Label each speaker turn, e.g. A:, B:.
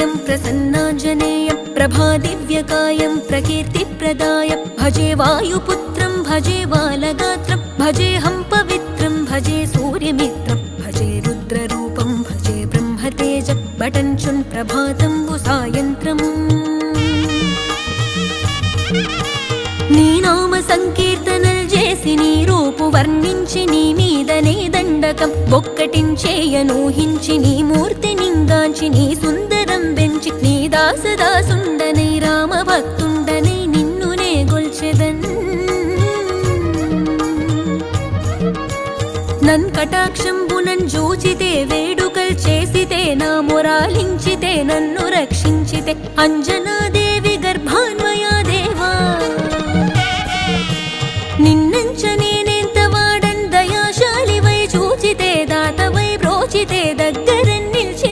A: प्रमेयं प्रसन्नाञ्जनेयं प्रभादिव्यकायं प्रकीर्तिप्रदायं भजे वायुपुत्रं भजे बालगात्रं भजेऽहं पवित्रं भजे सूर्यमित्रं भजे रुद्ररूपं भजे ब्रह्मतेज बटञ्चुन् प्रभातं सायन्त्रम् నీ నామ సంకీర్తనలు చేసి నీ రూపు వర్ణించి నీ మీదనే దండకం ఒక్కటించేయనూహించి నీ మూర్తి నింగాంచి నీ సుందరం పెంచి నీ దాసదాసుండనై రామ భక్తుండనై నిన్నునే గొల్చెదన్ నన్ కటాక్షంబునన్ జూచితే వేడుకల్ చేసితే నా మొరాలించితే నన్ను రక్షించితే అంజనాదే